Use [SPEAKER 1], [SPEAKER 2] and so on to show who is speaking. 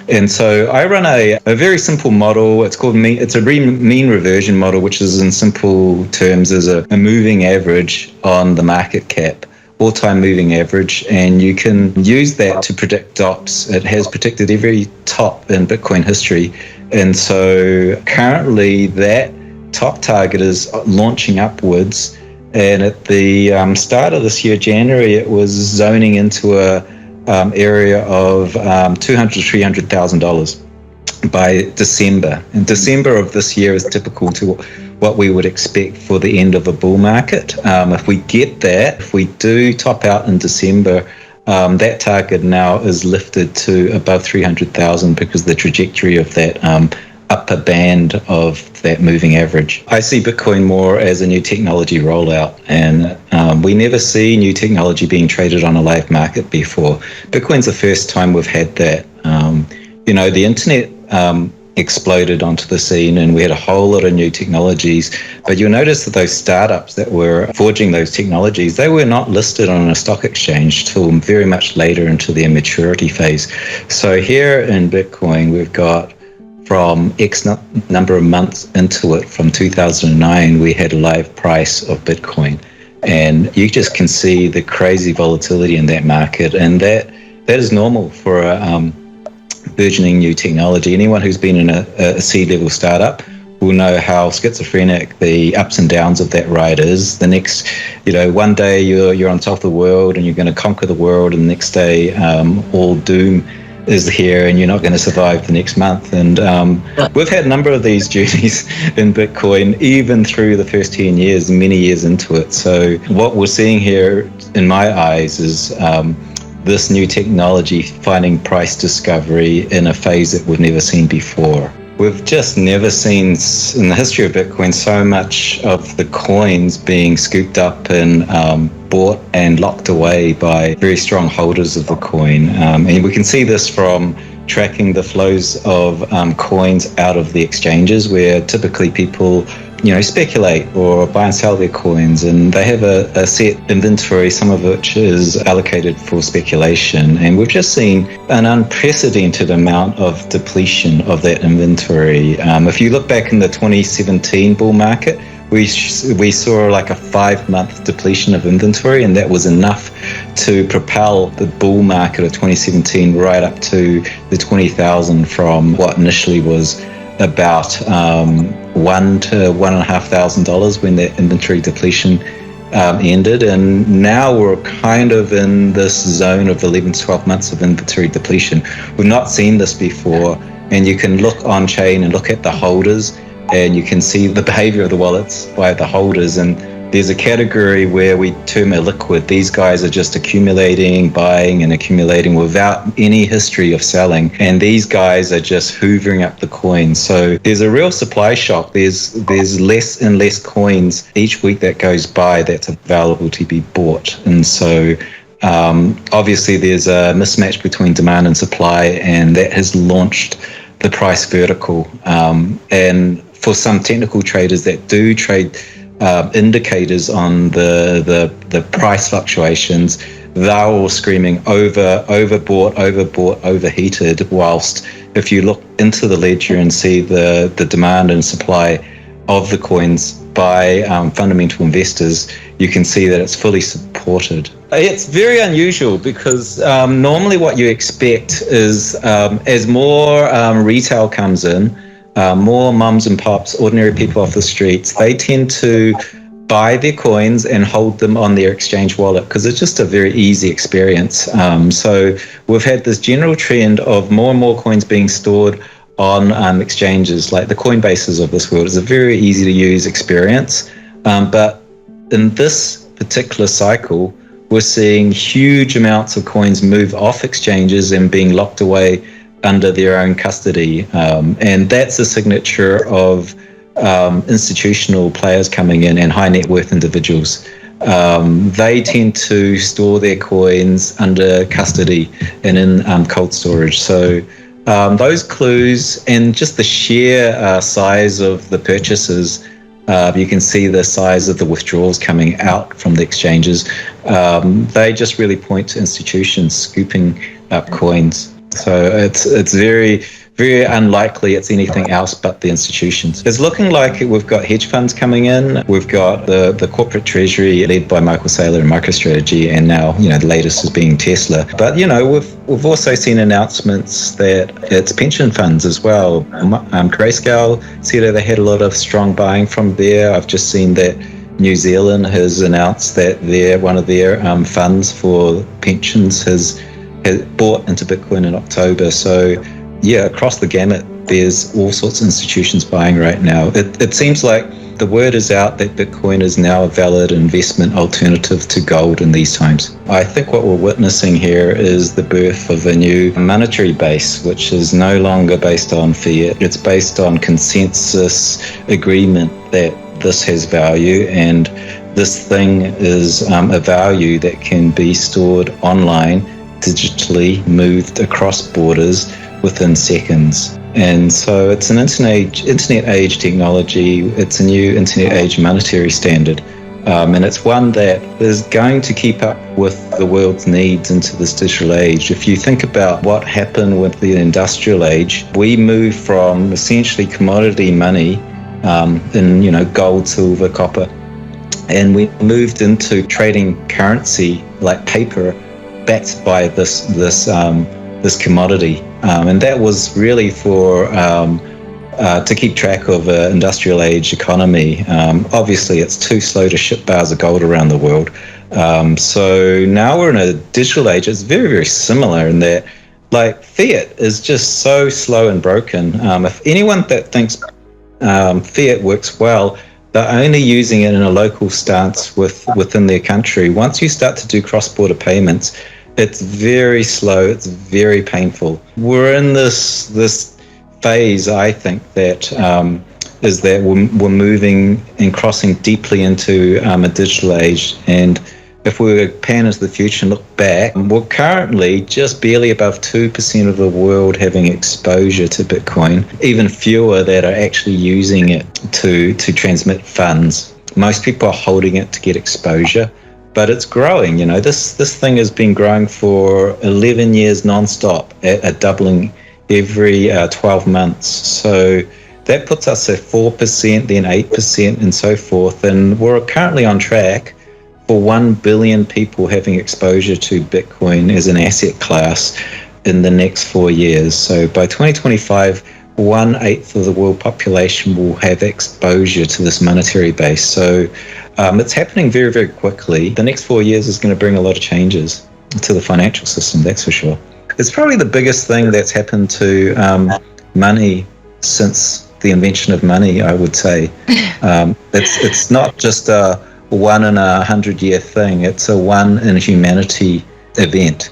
[SPEAKER 1] And so I run a very simple model. It's called it's a mean reversion model, which is in simple terms is a moving average on the market cap, all-time moving average. And you can use that to predict tops. It has predicted every top in Bitcoin history. And so currently that top target is launching upwards. And at the start of this year, January, it was zoning into a area of $200,000 to $300,000 by December. And December of this year is typical to what we would expect for the end of a bull market. If we get that, if we do top out in December, that target now is lifted to above 300,000 because the trajectory of that upper band of that moving average. I see Bitcoin more as a new technology rollout, and we never see new technology being traded on a live market before. Bitcoin's the first time we've had that. The internet exploded onto the scene and we had a whole lot of new technologies, but you'll notice that those startups that were forging those technologies, they were not listed on a stock exchange till very much later into their maturity phase. So here in Bitcoin, we've got from X number of months into it, from 2009, we had a live price of Bitcoin. And you just can see the crazy volatility in that market. And that is normal for a burgeoning new technology. Anyone who's been in a C-level startup will know how schizophrenic the ups and downs of that ride is. The next, one day you're on top of the world and you're going to conquer the world, and the next day all doom is here and you're not going to survive the next month. And we've had a number of these journeys in Bitcoin, even through the first 10 years, many years into it. So what we're seeing here, in my eyes, is this new technology finding price discovery in a phase that we've never seen before. We've just never seen in the history of Bitcoin so much of the coins being scooped up and bought and locked away by very strong holders of the coin. And we can see this from tracking the flows of coins out of the exchanges, where typically people speculate or buy and sell their coins, and they have a set inventory, some of which is allocated for speculation. And we've just seen an unprecedented amount of depletion of that inventory. If you look back in the 2017 bull market, we saw like a 5-month depletion of inventory, and that was enough to propel the bull market of 2017 right up to the 20,000 from what initially was about $1,000 to $1,500 when that inventory depletion ended. And now we're kind of in this zone of 11 to 12 months of inventory depletion. We've not seen this before, and you can look on chain and look at the holders, and you can see the behavior of the wallets by the holders. And there's a category where we term illiquid. These guys are just accumulating, buying and accumulating without any history of selling. And these guys are just hoovering up the coins. So there's a real supply shock. There's less and less coins each week that goes by that's available to be bought. And so obviously there's a mismatch between demand and supply, and that has launched the price vertical. And for some technical traders that do trade indicators on the price fluctuations, they're all screaming overbought, overheated, whilst if you look into the ledger and see the demand and supply of the coins by fundamental investors, you can see that it's fully supported. It's very unusual because normally what you expect is as more retail comes in, more mums and pops, ordinary people off the streets, they tend to buy their coins and hold them on their exchange wallet because it's just a very easy experience. So we've had this general trend of more and more coins being stored on exchanges like the Coinbases of this world. It's a very easy to use experience. But in this particular cycle, we're seeing huge amounts of coins move off exchanges and being locked away under their own custody. And that's a signature of institutional players coming in and high net worth individuals. They tend to store their coins under custody and in cold storage. So those clues and just the sheer size of the purchases, you can see the size of the withdrawals coming out from the exchanges. They just really point to institutions scooping up coins. So it's very, very unlikely it's anything else but the institutions. It's looking like we've got hedge funds coming in. We've got the corporate treasury led by Michael Saylor and MicroStrategy, and now, the latest is being Tesla. But, we've also seen announcements that it's pension funds as well. Grayscale said they had a lot of strong buying from there. I've just seen that New Zealand has announced that one of their funds for pensions has bought into Bitcoin in October. So across the gamut, there's all sorts of institutions buying right now. It seems like the word is out that Bitcoin is now a valid investment alternative to gold in these times. I think what we're witnessing here is the birth of a new monetary base, which is no longer based on fiat. It's based on consensus agreement that this has value, and this thing is a value that can be stored online, digitally, moved across borders within seconds. And so it's an internet age technology. It's a new internet age monetary standard. And it's one that is going to keep up with the world's needs into this digital age. If you think about what happened with the industrial age, we moved from essentially commodity money in gold, silver, copper, and we moved into trading currency like paper backed by this commodity, and that was really for to keep track of an industrial age economy. Obviously, it's too slow to ship bars of gold around the world. So now we're in a digital age. It's very, very similar in that, like, fiat is just so slow and broken. If anyone that thinks fiat works well, they're only using it in a local stance within their country. Once you start to do cross-border payments, it's very slow, it's very painful. We're in this phase, I think, that is that we're moving and crossing deeply into a digital age. And if we pan into the future and look back, we're currently just barely above 2% of the world having exposure to Bitcoin, even fewer that are actually using it to transmit funds. Most people are holding it to get exposure, but it's growing. This thing has been growing for 11 years nonstop, at doubling every 12 months. So that puts us at 4%, then 8%, and so forth. And we're currently on track for 1 billion people having exposure to Bitcoin as an asset class in the next 4 years. So by 2025, 1/8 of the world population will have exposure to this monetary base. So it's happening very, very quickly. The next 4 years is going to bring a lot of changes to the financial system, that's for sure. It's probably the biggest thing that's happened to money since the invention of money, I would say. It's not just a 1 in a 100-year thing. It's a 1 in humanity event.